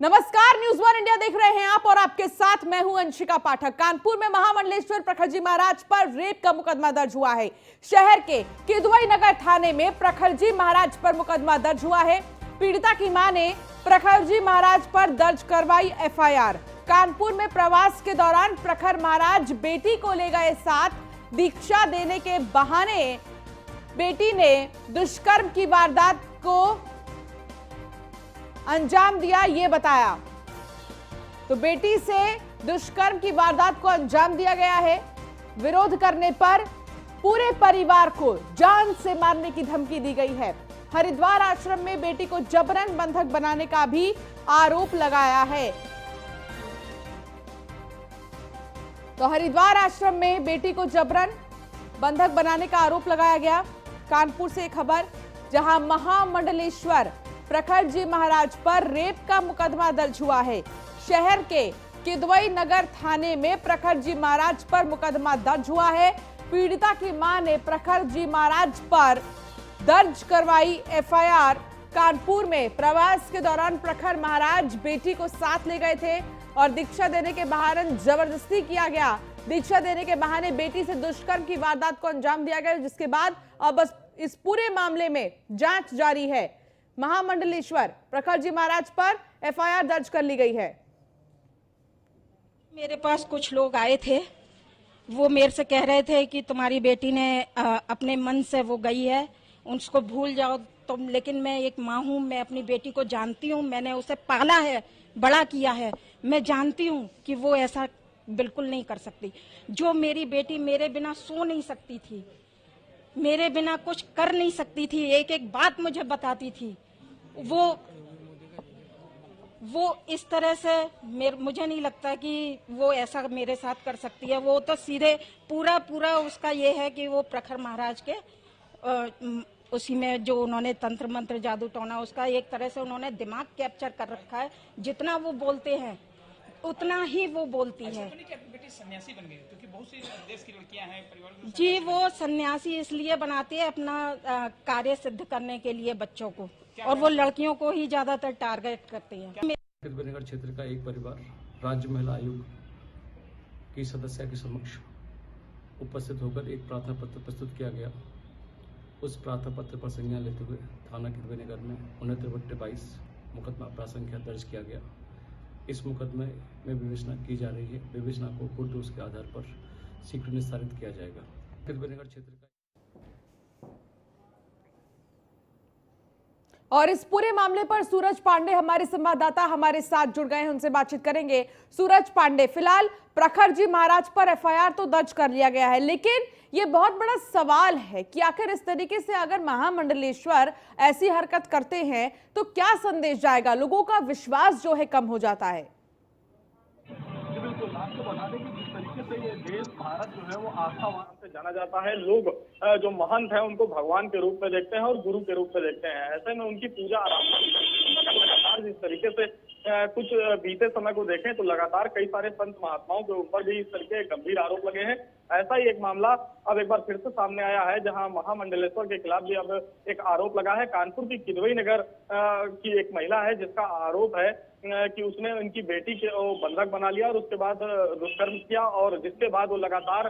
नमस्कार, news one India देख रहे हैं आप और आपके साथ मैं हूं अंशिका पाठक। कानपुर में महामंडलेश्वर प्रखरजी महाराज पर रेप का मुकदमा दर्ज हुआ है। शहर के किदवई नगर थाने में प्रखरजी महाराज पर मुकदमा दर्ज हुआ है। पीड़िता की मां ने प्रखरजी महाराज पर दर्ज करवाई एफआईआर। कानपुर में प्रवास के दौरान प्रखर महाराज बेटी को ले गए साथ। दीक्षा देने के बहाने बेटी ने दुष्कर्म की वारदात को अंजाम दिया, ये बताया। तो बेटी से दुष्कर्म की वारदात को अंजाम दिया गया है। विरोध करने पर पूरे परिवार को जान से मारने की धमकी दी गई है। हरिद्वार आश्रम में बेटी को जबरन बंधक बनाने का भी आरोप लगाया है। तो हरिद्वार आश्रम में बेटी को जबरन बंधक बनाने का आरोप लगाया गया। कानपुर से खबर, जहां महामंडलेश्वर प्रखरजी महाराज पर रेप का मुकदमा दर्ज हुआ है। शहर के किदवई नगर थाने में प्रखरजी महाराज पर मुकदमा दर्ज हुआ है। पीड़िता की मां ने प्रखरजी महाराज पर दर्ज करवाई एफआईआर। कानपुर में प्रवास के दौरान प्रखर महाराज बेटी को साथ ले गए थे और दीक्षा देने के बहाने जबरदस्ती किया गया। दीक्षा देने के बहाने बेटी से दुष्कर्म की वारदात को अंजाम दिया गया, जिसके बाद अब इस पूरे मामले में जांच जारी है। महामंडलेश्वर प्रखरजी महाराज पर एफआईआर दर्ज कर ली गई है। मेरे पास कुछ लोग आए थे, वो मेरे से कह रहे थे कि तुम्हारी बेटी ने अपने मन से वो गई है, उसको भूल जाओ तुम। लेकिन मैं एक माँ हूँ, मैं अपनी बेटी को जानती हूँ, मैंने उसे पाला है, बड़ा किया है। मैं जानती हूँ कि वो ऐसा बिल्कुल नहीं कर सकती। जो मेरी बेटी मेरे बिना सो नहीं सकती थी, मेरे बिना कुछ कर नहीं सकती थी, एक एक बात मुझे बताती थी, वो इस तरह से मुझे नहीं लगता कि वो ऐसा मेरे साथ कर सकती है। वो तो सीधे पूरा उसका ये है कि वो प्रखर महाराज के उसी में जो उन्होंने तंत्र मंत्र जादू टोना, उसका एक तरह से उन्होंने दिमाग कैप्चर कर रखा है। जितना वो बोलते हैं उतना ही वो बोलती है। बेटी सन्यासी बन गई क्योंकि बहुत सी देश की लड़कियां हैं परिवार जी, वो सन्यासी इसलिए बनाती है अपना कार्य सिद्ध करने के लिए बच्चों को, और वो लड़कियों को ही ज्यादातर टारगेट करते हैं। नगर क्षेत्र का एक परिवार राज्य महिला आयोग की सदस्य के समक्ष उपस्थित होकर एक प्रार्थना पत्र प्रस्तुत किया गया। उस प्रार्थना पत्र पर संज्ञान लेते हुए थाना किदवई नगर में 69/22 मुकदमा अपराध संख्या दर्ज किया गया। इस मुकदमे में विवेचना की जा रही है। विवेचना को कोर्ट दोष के आधार पर शीघ्र निस्तारित किया जाएगा। किदवई नगर क्षेत्र का और इस पूरे मामले पर सूरज पांडे हमारे संवाददाता हमारे साथ जुड़ गए हैं, उनसे बातचीत करेंगे। सूरज पांडे, फिलहाल प्रखरजी महाराज पर एफआईआर तो दर्ज कर लिया गया है, लेकिन ये बहुत बड़ा सवाल है कि आखिर इस तरीके से अगर महामंडलेश्वर ऐसी हरकत करते हैं तो क्या संदेश जाएगा? लोगों का विश्वास जो है कम हो जाता है। बिल्कुल, आपको बता दें कि जिस तरीके से ये देश भारत जो है वो आस्थावान से जाना जाता है। लोग जो महंत है उनको भगवान के रूप में देखते हैं और गुरु के रूप में देखते हैं। ऐसे में उनकी पूजा आराधना लगातार जिस तरीके से कुछ बीते समय को देखें तो लगातार कई सारे संत महात्माओं के ऊपर भी इस तरीके गंभीर आरोप लगे हैं। ऐसा ही एक मामला अब एक बार फिर से सामने आया है, जहां महामंडलेश्वर के खिलाफ भी अब एक आरोप लगा है। कानपुर की किदवई नगर की एक महिला है जिसका आरोप है कि उसने उनकी बेटी के बंधक बना लिया और उसके बाद दुष्कर्म किया, और जिसके बाद वो लगातार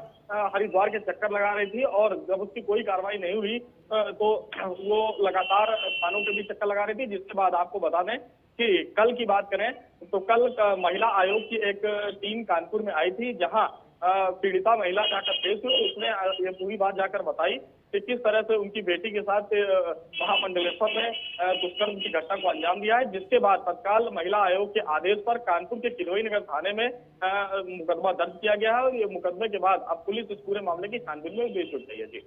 हरिद्वार के चक्कर लगा रही थी, और जब उसकी कोई कार्रवाई नहीं हुई तो वो लगातार थानों के भी चक्कर लगा रही थी। जिसके बाद आपको बता दें कि कल की बात करें तो कल महिला आयोग की एक टीम कानपुर में आई थी, जहां पीड़िता महिला जाकर पेश हुई। उसने ये पूरी बात जाकर बताई कि किस तरह से उनकी बेटी के साथ महामंडलेश्वर में दुष्कर्म की घटना को अंजाम दिया है। जिसके बाद तत्काल महिला आयोग के आदेश पर कानपुर के किदवई नगर थाने में मुकदमा दर्ज किया गया है, और ये मुकदमे के बाद अब पुलिस इस पूरे मामले की छानबीन में भी जुट गई है। जी,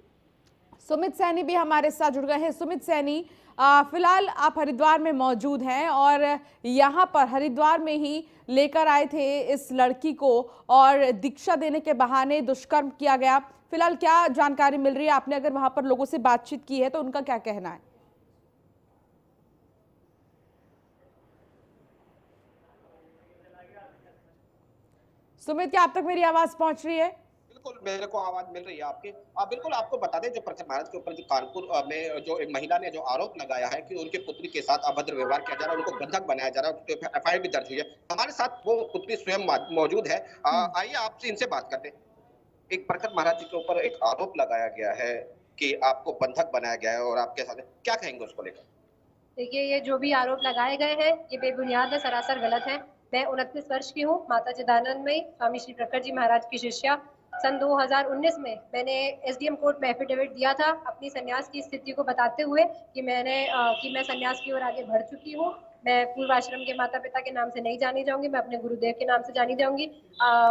सुमित सैनी भी हमारे साथ जुड़ गए हैं। सुमित सैनी, फिलहाल आप हरिद्वार में मौजूद हैं और यहाँ पर हरिद्वार में ही लेकर आए थे इस लड़की को और दीक्षा देने के बहाने दुष्कर्म किया गया। फिलहाल क्या जानकारी मिल रही है? आपने अगर वहां पर लोगों से बातचीत की है तो उनका क्या कहना है? सुमित, क्या आप तक मेरी आवाज पहुंच रही है? बिल्कुल मेरे को आवाज मिल रही है आपकी? बिल्कुल, आपको बता दें, जो प्रखर महाराज के ऊपर जो कानपुर में जो एक महिला ने जो आरोप लगाया है कि उनके पुत्री के साथ अभद्र व्यवहार किया जा रहा है, उनको बंधक बनाया जा रहा है, एफआईआर भी दर्ज हुई है। हमारे साथ वो पुत्री स्वयं मौजूद है। आइए आपसे इनसे बात करते हैं। एक प्रखर महाराज जी के ऊपर एक आरोप लगाया गया है कि आपको बंधक बनाया गया है और आपके साथ, क्या कहेंगे उसको लेकर? देखिए, ये जो भी आरोप लगाए गए हैं ये बेबुनियाद है, सरासर गलत है। मैं 29 वर्ष की हूँ, माता चिदानंदमयी स्वामी श्री प्रखर जी महाराज की शिष्या। सन 2019 में मैंने एसडीएम कोर्ट में एफिडेविट दिया था अपनी संन्यास की स्थिति को बताते हुए कि मैं संन्यास की ओर आगे बढ़ चुकी हूँ। मैं पूर्वाश्रम के माता पिता के नाम से नहीं जानी जाऊंगी, मैं अपने गुरुदेव के नाम से जानी जाऊंगी।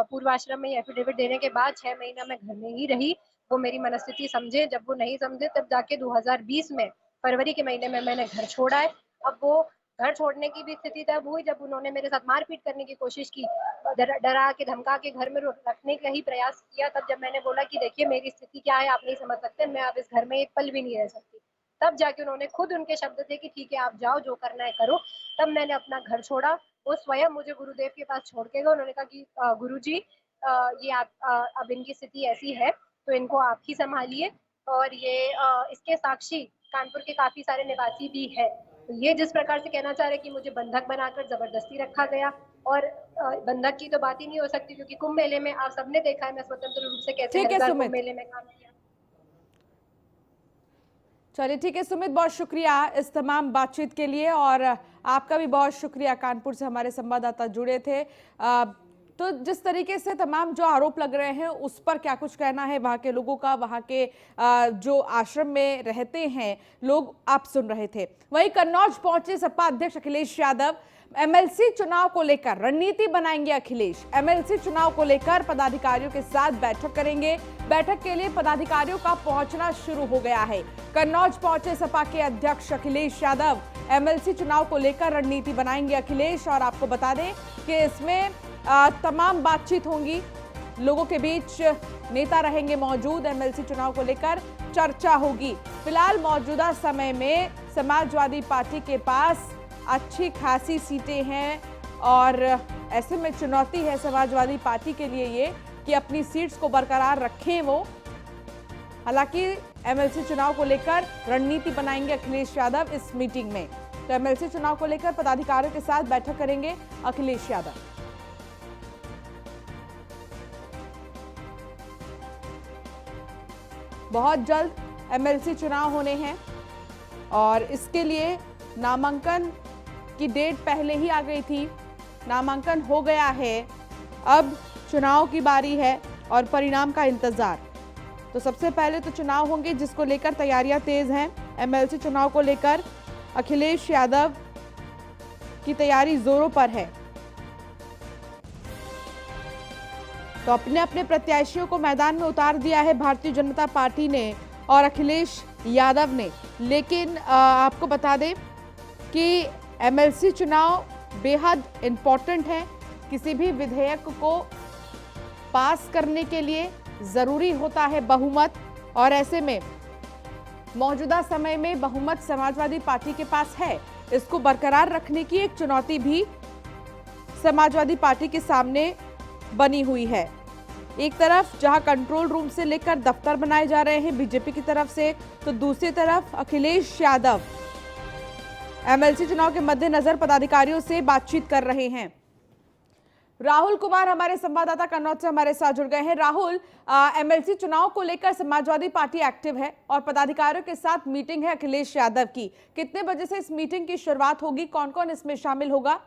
पूर्वाश्रम में एफिडेविट देने के बाद 6 महीना मैं घर में ही रही। वो मेरी मनस्थिति समझे, जब वो नहीं समझे तब जाके 2020 में फरवरी के महीने में मैंने घर छोड़ा है। अब वो घर छोड़ने की भी स्थिति तब हुई जब उन्होंने मेरे साथ मारपीट करने की कोशिश की, डरा के धमका के घर में रखने का ही प्रयास किया। तब जब मैंने बोला कि देखिए मेरी स्थिति क्या है, आप नहीं समझ सकते, मैं अब इस घर में एक पल भी नहीं रह सकती, तब जाके उन्होंने खुद, उनके शब्द थे कि ठीक है आप जाओ, जो करना है करो। तब मैंने अपना घर छोड़ा। वो स्वयं मुझे गुरुदेव के पास छोड़ के गए। उन्होंने कहा कि गुरुजी, ये आप अब इनकी स्थिति ऐसी है तो इनको आप ही संभालिए, और ये इसके साक्षी कानपुर के काफी सारे निवासी भी है। तो ये जिस प्रकार से कहना चाह रहे कि मुझे बंधक बनाकर जबरदस्ती रखा गया, और बंधक की तो बात ही नहीं हो सकती, क्योंकि कुंभ मेले में आप सबने देखा है मैं स्वतंत्र रूप से कैसे ठीक है हरिद्वार सुमित, कुंभ मेले में काम किया। चलिए ठीक है सुमित, बहुत शुक्रिया इस तमाम बातचीत के लिए, और आपका भी बहुत शुक्रिया। कानपुर से हमारे संवाददाता जुड़े थे। तो जिस तरीके से तमाम जो आरोप लग रहे हैं उस पर क्या कुछ कहना है वहाँ के लोगों का, वहाँ के जो आश्रम में रहते हैं लोग, आप सुन रहे थे। वहीं कन्नौज पहुंचे सपा अध्यक्ष अखिलेश यादव। एमएलसी चुनाव को लेकर रणनीति बनाएंगे अखिलेश। एमएलसी चुनाव को लेकर पदाधिकारियों के साथ बैठक करेंगे। बैठक के लिए पदाधिकारियों का पहुंचना शुरू हो गया है। कन्नौज पहुंचे सपा के अध्यक्ष अखिलेश यादव। एमएलसी चुनाव को लेकर रणनीति बनाएंगे अखिलेश, और आपको बता दें कि इसमें तमाम बातचीत होंगी, लोगों के बीच नेता रहेंगे मौजूद। एमएलसी चुनाव को लेकर चर्चा होगी। फिलहाल मौजूदा समय में समाजवादी पार्टी के पास अच्छी खासी सीटें हैं, और ऐसे में चुनौती है समाजवादी पार्टी के लिए ये कि अपनी सीट्स को बरकरार रखें वो। हालांकि एमएलसी चुनाव को लेकर रणनीति बनाएंगे अखिलेश यादव इस मीटिंग में। तो एमएलसी चुनाव को लेकर पदाधिकारियों के साथ बैठक करेंगे अखिलेश यादव। बहुत जल्द एमएलसी चुनाव होने हैं, और इसके लिए नामांकन की डेट पहले ही आ गई थी। नामांकन हो गया है, अब चुनाव की बारी है और परिणाम का इंतजार। तो सबसे पहले तो चुनाव होंगे, जिसको लेकर तैयारियां तेज हैं। एमएलसी चुनाव को लेकर अखिलेश यादव की तैयारी जोरों पर है। तो अपने अपने प्रत्याशियों को मैदान में उतार दिया है भारतीय जनता पार्टी ने और अखिलेश यादव ने। लेकिन आपको बता दें कि एमएलसी चुनाव बेहद इम्पोर्टेंट है। किसी भी विधेयक को पास करने के लिए जरूरी होता है बहुमत, और ऐसे में मौजूदा समय में बहुमत समाजवादी पार्टी के पास है। इसको बरकरार रखने की एक चुनौती भी समाजवादी पार्टी के सामने बनी हुई है। एक तरफ जहां कंट्रोल रूम से लेकर दफ्तर बनाए जा रहे हैं बीजेपी की तरफ से, तो दूसरी तरफ अखिलेश यादव एमएलसी चुनाव के मद्देनजर पदाधिकारियों से बातचीत कर रहे हैं। राहुल कुमार हमारे संवाददाता कन्नौज से हमारे साथ जुड़ गए हैं। राहुल, एमएलसी चुनाव को लेकर समाजवादी पार्टी एक्टिव है और पदाधिकारियों के साथ मीटिंग है अखिलेश यादव की। कितने बजे से इस मीटिंग की शुरुआत होगी, कौन कौन इसमें शामिल होगा?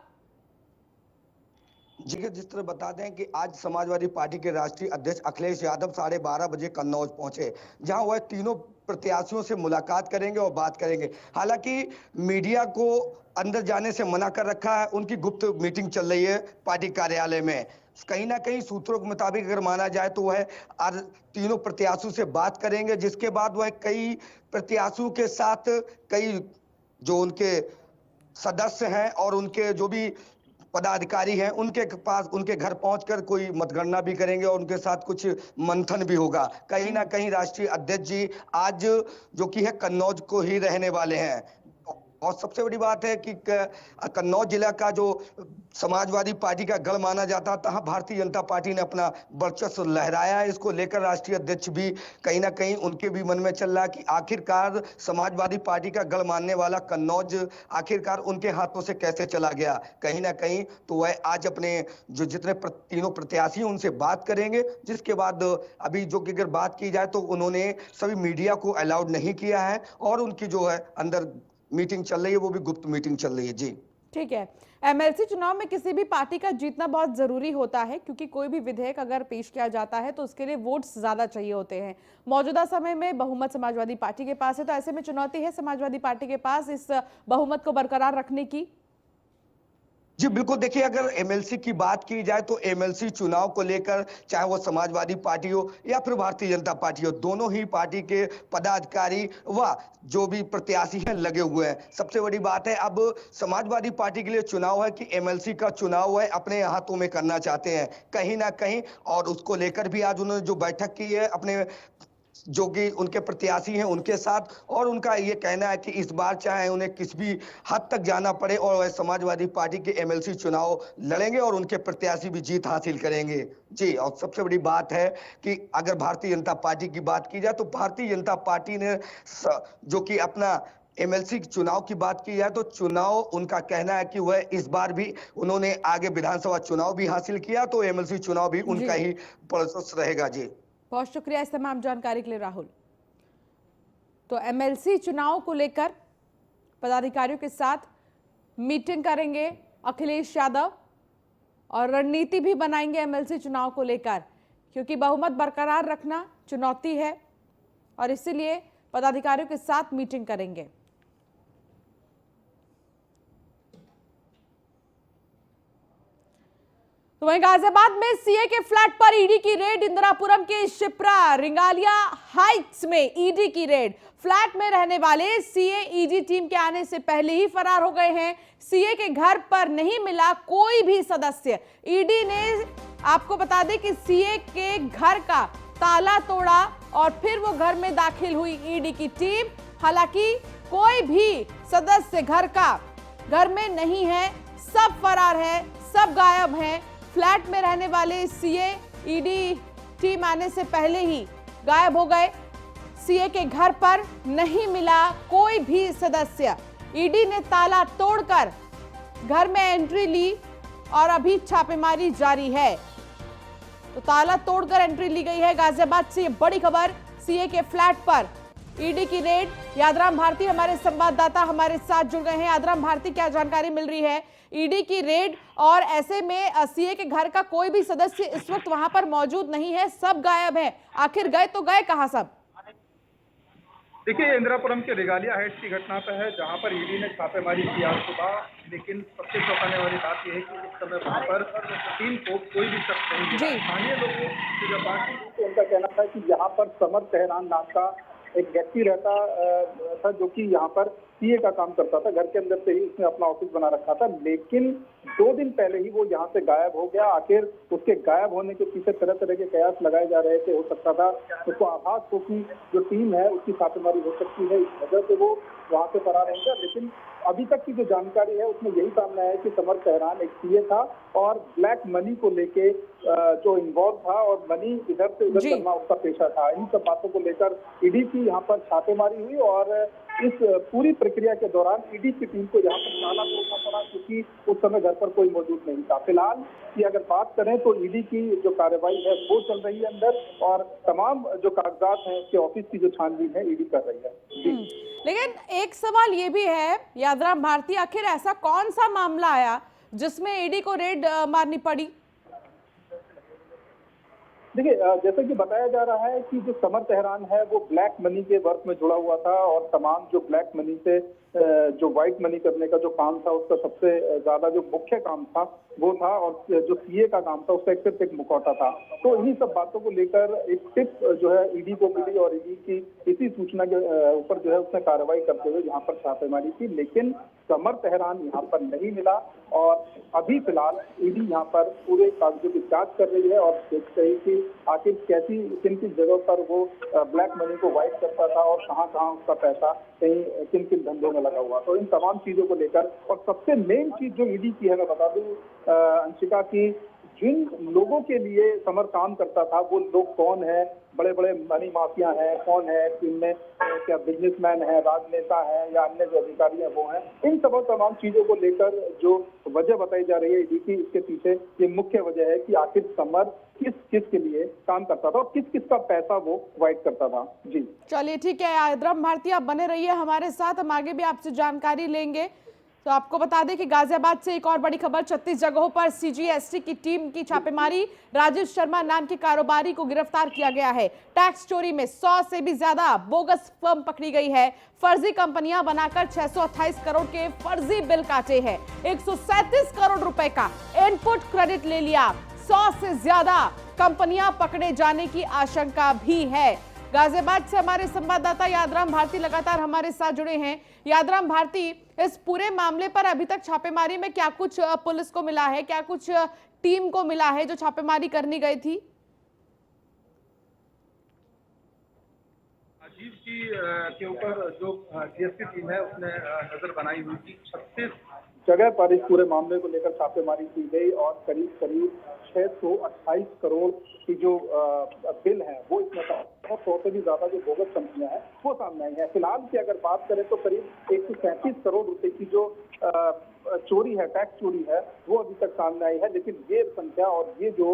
जी, जिस तरह बता दें कि आज समाजवादी पार्टी के राष्ट्रीय अध्यक्ष अखिलेश यादव 12:30 बजे कन्नौज पहुंचे, जहां वह तीनों प्रत्याशियों से मुलाकात करेंगे और बात करेंगे। हालांकि मीडिया को अंदर जाने से मना कर रखा है, उनकी गुप्त मीटिंग चल रही है पार्टी कार्यालय में। कहीं ना कहीं सूत्रों के मुताबिक अगर माना जाए तो वह तीनों प्रत्याशियों से बात करेंगे, जिसके बाद वह कई प्रत्याशियों के साथ कई जो उनके सदस्य हैं और उनके जो भी पदाधिकारी हैं उनके पास, उनके घर पहुंचकर कोई मतगणना भी करेंगे और उनके साथ कुछ मंथन भी होगा। कहीं ना कहीं राष्ट्रीय अध्यक्ष जी आज जो कि है कन्नौज को ही रहने वाले हैं। और सबसे बड़ी बात है कि कन्नौज जिला का जो समाजवादी पार्टी का गढ़ माना जाता था, भारतीय जनता पार्टी ने अपना वर्चस्व लहराया है। इसको लेकर राष्ट्रीय अध्यक्ष भी कहीं ना कहीं उनके भी मन में चल रहा है कि आखिरकार समाजवादी पार्टी का गढ़ मानने वाला कन्नौज आखिरकार उनके हाथों से कैसे चला गया। कहीं ना कहीं तो वह आज अपने जो जितने तीनों प्रत्याशी हैं उनसे बात करेंगे, जिसके बाद अभी जो कि अगर बात की जाए तो उन्होंने सभी मीडिया को अलाउड नहीं किया है और उनकी जो है अंदर मीटिंग चल रही है, वो भी गुप्त मीटिंग चल रही है। जी ठीक है। एमएलसी चुनाव में किसी भी पार्टी का जीतना बहुत जरूरी होता है, क्योंकि कोई भी विधेयक अगर पेश किया जाता है तो उसके लिए वोट्स ज्यादा चाहिए होते हैं। मौजूदा समय में बहुमत समाजवादी पार्टी के पास है, तो ऐसे में चुनौती है समाजवादी पार्टी के पास इस बहुमत को बरकरार रखने की। जी बिल्कुल, देखिए अगर एमएलसी की बात की जाए तो एमएलसी चुनाव को लेकर चाहे वो समाजवादी पार्टी हो या फिर भारतीय जनता पार्टी हो, दोनों ही पार्टी के पदाधिकारी व जो भी प्रत्याशी हैं लगे हुए हैं। सबसे बड़ी बात है अब समाजवादी पार्टी के लिए चुनाव है कि एमएलसी का चुनाव है अपने हाथों में करना चाहते हैं कहीं ना कहीं, और उसको लेकर भी आज उन्होंने जो बैठक की है अपने जो कि उनके प्रत्याशी हैं उनके साथ, और उनका ये कहना है कि इस बार चाहे उन्हें किस भी हद तक जाना पड़े और वह समाजवादी पार्टी के एमएलसी चुनाव लड़ेंगे और उनके प्रत्याशी भी जीत हासिल करेंगे। जी, और सबसे बड़ी बात है कि अगर भारतीय जनता पार्टी की बात की जाए तो भारतीय जनता पार्टी ने जो कि अपना एमएलसी चुनाव की बात की जाए तो चुनाव उनका कहना है कि वह इस बार भी उन्होंने आगे विधानसभा चुनाव भी हासिल किया, तो एमएलसी चुनाव भी उनका ही वर्चस्व रहेगा। जी बहुत शुक्रिया इस तमाम जानकारी के लिए राहुल। तो एमएलसी चुनाव को लेकर पदाधिकारियों के साथ मीटिंग करेंगे अखिलेश यादव और रणनीति भी बनाएंगे एमएलसी चुनाव को लेकर, क्योंकि बहुमत बरकरार रखना चुनौती है और इसीलिए पदाधिकारियों के साथ मीटिंग करेंगे। तो वहीं गाजियाबाद में सीए के फ्लैट पर ईडी की रेड, इंदिरापुरम के शिप्रा रिंगालिया हाइट्स में ईडी की रेड। फ्लैट में रहने वाले सीए ईडी टीम के आने से पहले ही फरार हो गए हैं। सीए के घर पर नहीं मिला कोई भी सदस्य। ईडी ने आपको बता दें कि सीए के घर का ताला तोड़ा और फिर वो घर में दाखिल हुई ईडी की टीम। हालांकि कोई भी सदस्य घर में नहीं है, सब फरार है, सब गायब हैं। फ्लैट में रहने वाले सीए ईडी टीम आने से पहले ही गायब हो गए। सीए के घर पर नहीं मिला कोई भी सदस्य। ईडी ने ताला तोड़कर घर में एंट्री ली और अभी छापेमारी जारी है। तो ताला तोड़कर एंट्री ली गई है। गाजियाबाद से ये बड़ी खबर, सीए के फ्लैट पर ईडी की रेड। यादराम भारती हमारे संवाददाता हमारे साथ जुड़ गए हैं। यादराम भारती, क्या जानकारी मिल रही है? ईडी की रेड और ऐसे में सीए के घर का कोई भी सदस्य इस वक्त वहां पर मौजूद नहीं है, सब गायब है। आखिर गए तो गए कहां सब? देखिए, इंदिरापुरम के रिगालिया हाइट्स की घटना पर है जहां पर ईडी ने छापेमारी की आज सुबह, लेकिन सबसे चौंकाने वाली बात यह है कि इस समय वहां पर टीम को कोई भी शख्स नहीं मिला। स्थानीय लोगों से जब बात की तो उनका कहना था कि यहाँ पर समर तेहरान नाम का एक व्यक्ति रहता था जो कि यहाँ पर सीए का काम करता था। घर के अंदर से ही उसने अपना ऑफिस बना रखा था, लेकिन 2 दिन पहले ही वो यहाँ से गायब हो गया। आखिर उसके गायब होने के पीछे तरह तरह के कयास लगाए जा रहे थे। हो सकता था उसको आभास हो कि जो टीम है उसकी छापेमारी हो सकती है, इस वजह से वो वहाँ से फरार हो गया। लेकिन अभी तक की जो जानकारी है उसमें यही सामने आया कि समर तेहरान एक सीए था और ब्लैक मनी को लेके जो इन्वॉल्व था और मनी इधर से उधर करना उसका पेशा था। इन सब बातों को लेकर ईडी की यहाँ पर छापेमारी हुई और इस पूरी प्रक्रिया के दौरान ईडी की टीम को यहाँ पर ताला तोड़ना पड़ा क्योंकि उस समय घर पर कोई मौजूद नहीं था। फिलहाल की अगर बात करें तो ईडी की जो कार्रवाई है वो चल रही है अंदर और तमाम जो कागजात हैं उसके ऑफिस की जो छानबीन है ईडी कर रही है। लेकिन एक सवाल ये भी है यादराम भारती, आखिर ऐसा कौन सा मामला आया जिसमें ईडी को रेड मारनी पड़ी? देखिए, जैसे कि बताया जा रहा है कि जो समर तेहरान है वो ब्लैक मनी के वर्क में जुड़ा हुआ था और तमाम जो ब्लैक मनी से जो व्हाइट मनी करने का जो काम था उसका सबसे ज्यादा जो मुख्य काम था वो था, और जो सीए का काम था उसका सिर्फ एक मुखौटा था। तो इन्हीं सब बातों को लेकर एक टिप जो है ईडी को मिली और ईडी की इसी सूचना के ऊपर जो है उसने कार्रवाई करते हुए यहाँ पर छापेमारी की। लेकिन समर तेहरान यहाँ पर नहीं मिला और अभी फिलहाल ईडी यहाँ पर पूरे कागजों की जांच कर रही है और देख रही कि आखिर कैसी किन किन जगहों पर वो ब्लैक मनी को वाइट करता था और कहाँ कहाँ उसका पैसा कहीं किन किन धंधों में लगा हुआ। तो इन तमाम चीजों को लेकर और सबसे मेन चीज जो ईडी की है, मैं बता दूं अंशिका की, जिन लोगों के लिए समर काम करता था वो लोग कौन है, बड़े बड़े मनी माफिया हैं, कौन है, इनमें क्या बिजनेसमैन है, राजनेता है या अन्य जो अधिकारी हैं वो हैं, इन तमाम चीजों को लेकर जो वजह बताई जा रही है ईडी की, इसके पीछे ये मुख्य वजह है कि आखिर समर किस किस के लिए काम करता था और किस किस का पैसा वो वाइट करता था। जी चलिए ठीक है, आद्रम भारती आप बने रहिए हमारे साथ, हम आगे भी आपसे जानकारी लेंगे। तो आपको बता दें कि गाजियाबाद से एक और बड़ी खबर, 36 जगहों पर सीजीएसटी की टीम की छापेमारी, राजीव शर्मा नाम के कारोबारी को गिरफ्तार किया गया है। टैक्स चोरी में 100 से भी ज्यादा बोगस फर्म पकड़ी गई है। फर्जी कंपनियां बनाकर 628 करोड़ के फर्जी बिल काटे हैं। 137 करोड़ रुपए का इनपुट क्रेडिट ले लिया। 100 से ज्यादा कंपनियां पकड़े जाने की आशंका भी है। गाजियाबाद से हमारे संवाददाता यादराम भारती लगातार हमारे साथ जुड़े हैं। यादराम भारती, इस पूरे मामले पर अभी तक छापेमारी में क्या कुछ पुलिस को मिला है, क्या कुछ टीम को मिला है जो छापेमारी करने गई थी? राजीव जी के ऊपर जो जीएसटी टीम है उसने नजर बनाई हुई थी। 36 जगह पर इस पूरे मामले को लेकर छापेमारी की गई और करीब 628 करोड़ की जो बिल है वो इसमें 100 से भी ज्यादा जो बोगस कंपनियां हैं वो सामने आई है। फिलहाल की अगर बात करें तो करीब 137 करोड़ रुपए की जो चोरी है, टैक्स चोरी है, वो अभी तक सामने आई है। लेकिन ये संख्या और ये जो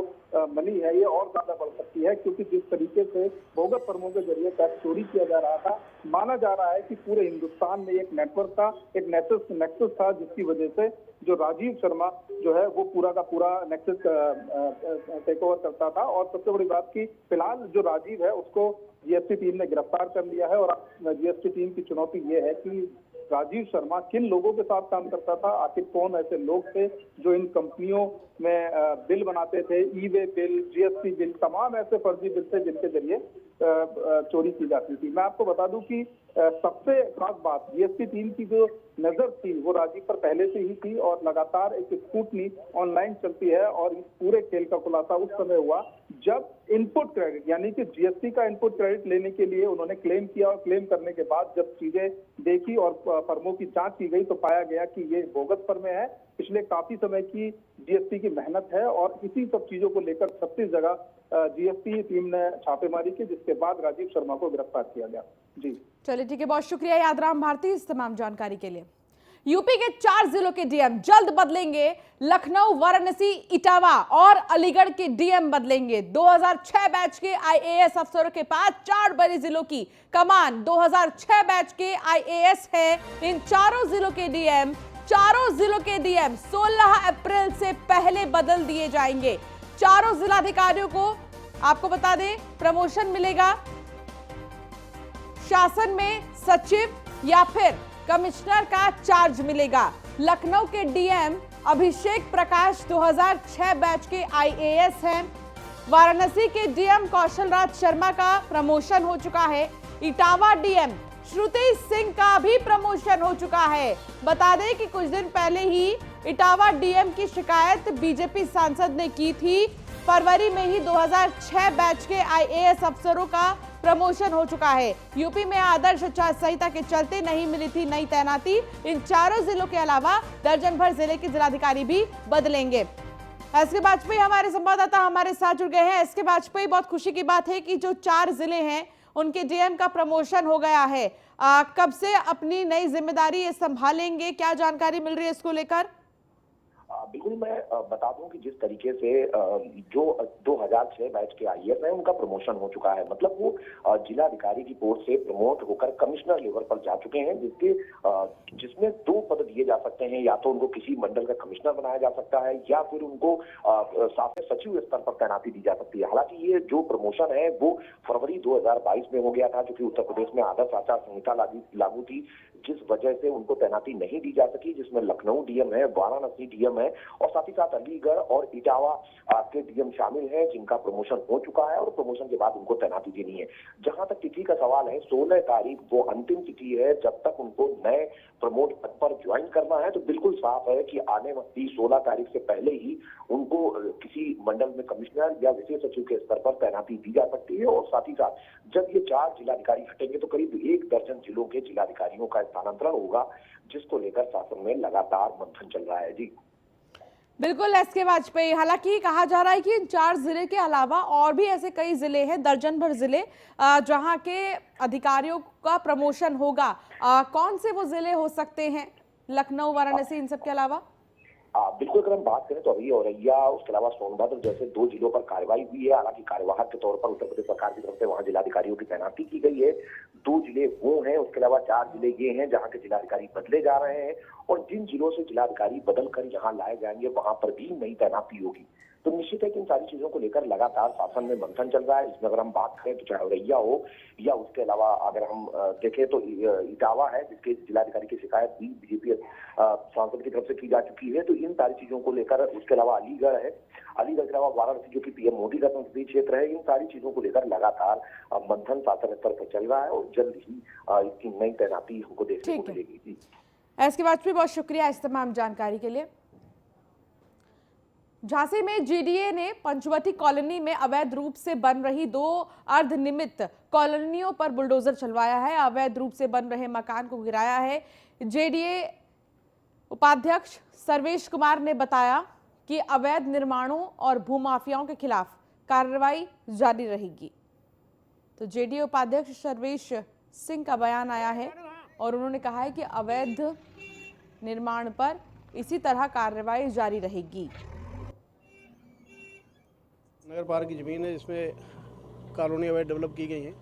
मनी है ये और ज्यादा बढ़ सकती है, क्योंकि जिस तरीके से बोगस फर्मों के जरिए टैक्स चोरी किया जा रहा था, माना जा रहा है कि पूरे हिंदुस्तान में एक नेटवर्क था, एक नेक्सस था, जिसकी वजह से जो राजीव शर्मा जो है वो पूरा का पूरा नेक्सस टेक ओवर करता था। और सबसे बड़ी बात की फिलहाल जो राजीव है उसको जीएसटी टीम ने गिरफ्तार कर लिया है और जीएसटी टीम की चुनौती ये है कि राजीव शर्मा किन लोगों के साथ काम करता था, आखिर कौन ऐसे लोग थे जो इन कंपनियों में बिल बनाते थे, ई वे बिल, जीएसटी बिल, तमाम ऐसे फर्जी बिल थे जिनके जरिए चोरी की जाती थी। मैं आपको बता दूं कि सबसे खास बात, जीएसटी टीम की जो नजर थी वो राजीव पर पहले से ही थी और लगातार एक स्कूटनी ऑनलाइन चलती है और इस पूरे खेल का खुलासा उस समय हुआ जब इनपुट क्रेडिट यानी कि जीएसटी का इनपुट क्रेडिट लेने के लिए उन्होंने क्लेम किया और क्लेम करने के बाद जब चीजें देखी और फर्मों की जांच की गई तो पाया गया कि ये बोगस फर्में हैं। पिछले काफी समय की जीएसटी की मेहनत है और इसी सब चीजों को लेकर 36 जगह जीएसटी टीम ने छापेमारी की, जिसके बाद राजीव शर्मा को गिरफ्तार किया गया। जी चलिए ठीक है, बहुत शुक्रिया यादराम भारती इस तमाम जानकारी के लिए। यूपी के 4 जिलों के डीएम जल्द बदलेंगे। लखनऊ, वाराणसी, इटावा और अलीगढ़ के डीएम बदलेंगे। 2006 बैच के आईएएस अफसरों के पास 4 बड़े जिलों की कमान 2006 बैच के आईएएस है। इन चारों जिलों के डीएम 16 अप्रैल से पहले बदल दिए जाएंगे। चारों जिलाधिकारियों को आपको बता दें प्रमोशन मिलेगा। शासन में सचिव या फिर कमिश्नर का चार्ज मिलेगा। लखनऊ के डीएम अभिषेक प्रकाश 2006 बैच के आईएएस हैं। वाराणसी के डीएम कौशल राज शर्मा का प्रमोशन हो चुका है। इटावा डीएम श्रुति सिंह का भी प्रमोशन हो चुका है। बता दें कि कुछ दिन पहले ही इटावा डीएम की शिकायत बीजेपी सांसद ने की थी। फरवरी में ही 2006 बैच के आईएएस अफसरों का प्रमोशन हो चुका है। यूपी में आदर्श आचार संहिता के चलते नहीं मिली थी नई तैनाती। इन चारों जिलों के अलावा दर्जन भर जिले के जिलाधिकारी भी बदलेंगे। एसके वाजपेयी हमारे संवाददाता हमारे साथ जुड़ गए हैं। एसके वाजपेयी, बहुत खुशी की बात है कि जो 4 जिले हैं उनके डीएम का प्रमोशन हो गया है। कब से अपनी नई जिम्मेदारी ये संभालेंगे, क्या जानकारी मिल रही है इसको लेकर? बिल्कुल, मैं बता दूं कि जिस तरीके से जो 2006 बैच के आईएएस हैं उनका प्रमोशन हो चुका है, मतलब वो जिलाधिकारी की पोस्ट से प्रमोट होकर कमिश्नर लेवल पर जा चुके हैं, जिसमें 2 पद दिए जा सकते हैं। या तो उनको किसी मंडल का कमिश्नर बनाया जा सकता है या फिर उनको शासन सचिव स्तर पर तैनाती दी जा सकती है। हालांकि ये जो प्रमोशन है वो फरवरी 2022 में हो गया था, क्योंकि उत्तर प्रदेश में आदर्श आचार संहिता लागू थी, जिस वजह से उनको तैनाती नहीं दी जा सकी, जिसमें लखनऊ डीएम है, वाराणसी डीएम है और साथ ही साथ अलीगढ़ और इटावा के डीएम शामिल हैं, जिनका प्रमोशन हो चुका है और प्रमोशन के बाद उनको तैनाती देनी है। जहां तक तिथि का सवाल है, 16 तारीख वो अंतिम तिथि है जब तक उनको नए प्रमोट पद पर ज्वाइन करना है। तो बिल्कुल साफ है कि आने वाली 16 तारीख से पहले ही उनको किसी मंडल में कमिश्नर या विशेष सचिव के स्तर पर तैनाती दी जा सकती है। और साथ ही साथ जब ये 4 जिलाधिकारी हटेंगे तो करीब 1 दर्जन जिलों के जिलाधिकारियों का स्थानांतरण होगा, जिसको लेकर शासन में लगातार मंथन चल रहा है। जी बिल्कुल एसके वाजपेयी, हालांकि कहा जा रहा है कि इन 4 जिले के अलावा और भी ऐसे कई जिले हैं, दर्जन भर जिले, जहां के अधिकारियों का प्रमोशन होगा। कौन से वो जिले हो सकते हैं, लखनऊ, वाराणसी, इन सब के अलावा? बिल्कुल, अगर हम बात करें तो अभी औरैया, उसके अलावा सोनभद्र जैसे 2 जिलों पर कार्रवाई हुई है। हालांकि कार्यवाहक के तौर पर उत्तर प्रदेश सरकार की तरफ से वहां जिलाधिकारियों की तैनाती की गई है। 2 जिले वो हैं, उसके अलावा 4 जिले ये हैं जहां के जिलाधिकारी बदले जा रहे हैं और जिन जिलों से जिलाधिकारी बदल कर यहाँ लाए जाएंगे वहां पर भी नई तैनाती होगी। तो निश्चित है कि इन सारी चीजों को लेकर लगातार शासन में मंथन चल रहा है। इसमें अगर हम बात करें तो चाहे औरैया हो या उसके अलावा अगर हम देखें तो इटावा है, जिसके जिलाधिकारी की शिकायत भी बीजेपी सांसद की तरफ से की जा चुकी है। तो इन सारी चीजों को लेकर, उसके अलावा अलीगढ़ है, अलीगढ़ के अलावा वाराणसी जो कि पीएम मोदी का संसदीय क्षेत्र है, इन सारी चीजों को लेकर लगातार मंथन शासन स्तर पर चल रहा है और जल्द ही इसकी नई तैनाती हमको देखने को मिलेगी। एसके वाजपेयी, बहुत शुक्रिया इस तमाम जानकारी के लिए। झांसी में जीडीए ने पंचवटी कॉलोनी में अवैध रूप से बन रही 2 अर्धनिर्मित कॉलोनियों पर बुलडोजर चलवाया है। अवैध रूप से बन रहे मकान को गिराया है। जेडीए उपाध्यक्ष सर्वेश कुमार ने बताया कि अवैध निर्माणों और भूमाफियाओं के खिलाफ कार्रवाई जारी रहेगी। तो जेडीए उपाध्यक्ष सर्वेश सिंह का बयान आया है और उन्होंने कहा है कि अवैध निर्माण पर इसी तरह कार्रवाई जारी रहेगी। नगर पार्क की ज़मीन है जिसमें कॉलोनी अवैध डेवलप की गई है।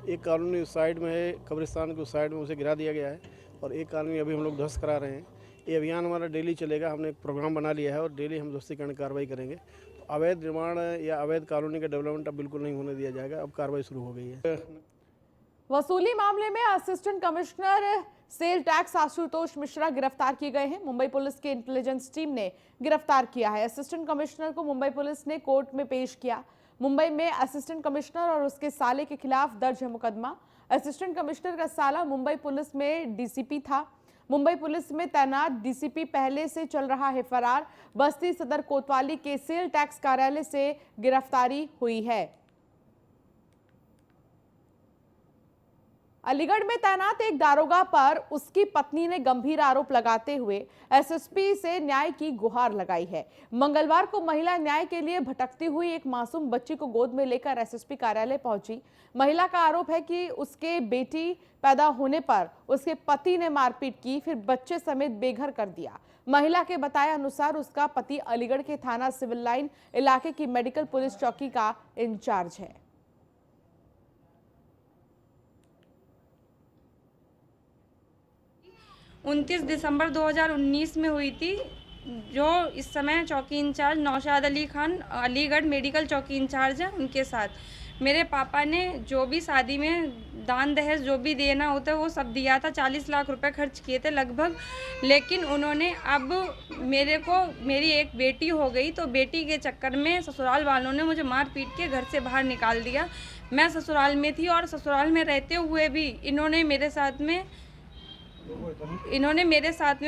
एक कॉलोनी उस साइड में है, कब्रिस्तान के उस साइड में उसे गिरा दिया गया है और एक कॉलोनी अभी हम लोग ध्वस्त करा रहे हैं। ये अभियान हमारा डेली चलेगा। हमने एक प्रोग्राम बना लिया है और डेली हम ध्वस्तीकरण कार्रवाई करेंगे। तो अवैध निर्माण या अवैध कॉलोनी का डेवलपमेंट अब बिल्कुल नहीं होने दिया जाएगा। अब कार्रवाई शुरू हो गई है। वसूली मामले में assistant commissioner sale tax Ashutosh Mishra गिरफ्तार किए गए हैं। मुंबई पुलिस की इंटेलिजेंस टीम ने गिरफ्तार किया है। असिस्टेंट कमिश्नर को मुंबई पुलिस ने कोर्ट में पेश किया। मुंबई में असिस्टेंट कमिश्नर और उसके साले के खिलाफ दर्ज है मुकदमा। असिस्टेंट कमिश्नर का साला मुंबई पुलिस में डीसीपी था। मुंबई पुलिस में तैनात डीसीपी पहले से चल रहा है फरार। बस्ती सदर कोतवाली के सेल टैक्स कार्यालय से गिरफ्तारी हुई है। अलीगढ़ में तैनात एक दारोगा पर उसकी पत्नी ने गंभीर आरोप लगाते हुए एसएसपी से न्याय की गुहार लगाई है। मंगलवार को महिला न्याय के लिए भटकती हुई एक मासूम बच्ची को गोद में लेकर एसएसपी कार्यालय पहुंची। महिला का आरोप है कि उसके बेटी पैदा होने पर उसके पति ने मारपीट की, फिर बच्चे समेत बेघर कर दिया। महिला के बताए अनुसार उसका पति अलीगढ़ के थाना सिविल लाइन इलाके की मेडिकल पुलिस चौकी का इंचार्ज है। 29 दिसंबर 2019 में हुई थी, जो इस समय चौकी इंचार्ज नौशाद अली खान अलीगढ़ मेडिकल चौकी इंचार्ज है, उनके साथ मेरे पापा ने जो भी शादी में दान दहेज जो भी देना होता है वो सब दिया था। 40 लाख रुपए खर्च किए थे लगभग। लेकिन उन्होंने अब मेरी एक बेटी हो गई तो बेटी के चक्कर में ससुराल वालों ने मुझे मार पीट के घर से बाहर निकाल दिया। मैं ससुराल में थी और ससुराल में रहते हुए भी इन्होंने मेरे साथ में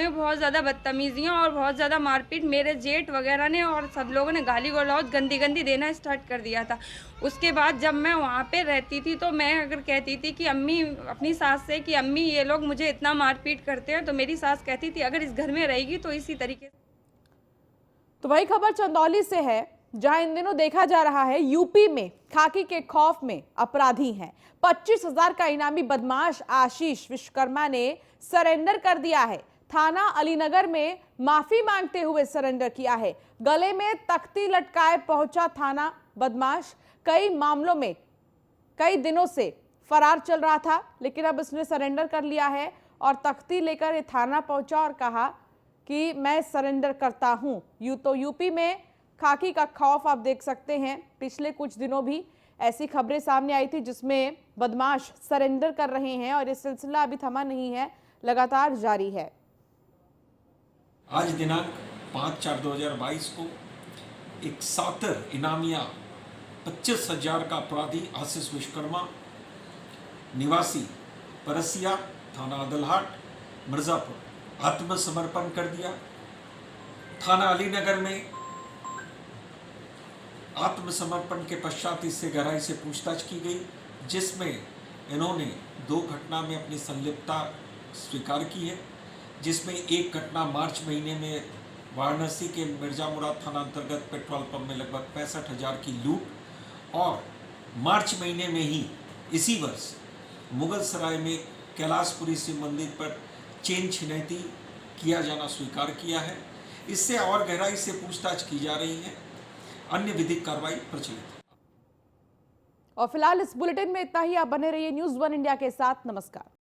बहुत ज़्यादा बदतमीजियाँ और बहुत ज़्यादा मारपीट मेरे जेठ वगैरह ने और सब लोगों ने गाली गलौज गंदी देना स्टार्ट कर दिया था। उसके बाद जब मैं वहाँ पे रहती थी तो मैं अगर कहती थी कि अम्मी अपनी सास से कि अम्मी ये लोग मुझे इतना मारपीट करते हैं, तो मेरी सास कहती थी अगर इस घर में रहेगी तो इसी तरीके से। तो वही खबर चंदौली से है, जहां इन दिनों देखा जा रहा है यूपी में खाकी के खौफ में अपराधी हैं। 25,000 का इनामी बदमाश आशीष विश्वकर्मा ने सरेंडर कर दिया है। थाना अलीनगर में माफी मांगते हुए सरेंडर किया है। गले में तख्ती लटकाए पहुंचा थाना बदमाश। कई मामलों में कई दिनों से फरार चल रहा था, लेकिन अब इसने सरेंडर कर लिया है और तख्ती लेकर ये थाना पहुंचा और कहा कि मैं सरेंडर करता हूं। तो यूपी में खाकी का खौफ आप देख सकते हैं। पिछले कुछ दिनों भी ऐसी खबरें सामने आई थी जिसमें बदमाश सरेंडर कर रहे हैं और ये सिलसिला अभी थमा नहीं है। लगातार जारी है। आज दिनांक 5/4/2022 को एक सातर इनामिया 25,000 का अपराधी आशीष विश्वकर्मा निवासी परसिया थाना आदलहाट मिर्जापुर आत्मसमर्पण कर दिया। थाना अलीनगर में आत्मसमर्पण के पश्चात इससे गहराई से पूछताछ की गई, जिसमें इन्होंने 2 घटना में अपनी संलिप्तता स्वीकार की है, जिसमें एक घटना मार्च महीने में वाराणसी के मिर्जा मुराद थाना अंतर्गत पेट्रोल पंप में लगभग 65,000 की लूट और मार्च महीने में ही इसी वर्ष मुगल सराय में कैलाशपुरी शिव मंदिर पर चेन छिनैती किया जाना स्वीकार किया है। इससे और गहराई से पूछताछ की जा रही है। अन्य विधिक कार्रवाई प्रचलित है। और फिलहाल इस बुलेटिन में इतना ही। आप बने रहिए न्यूज़ 1 इंडिया के साथ। नमस्कार।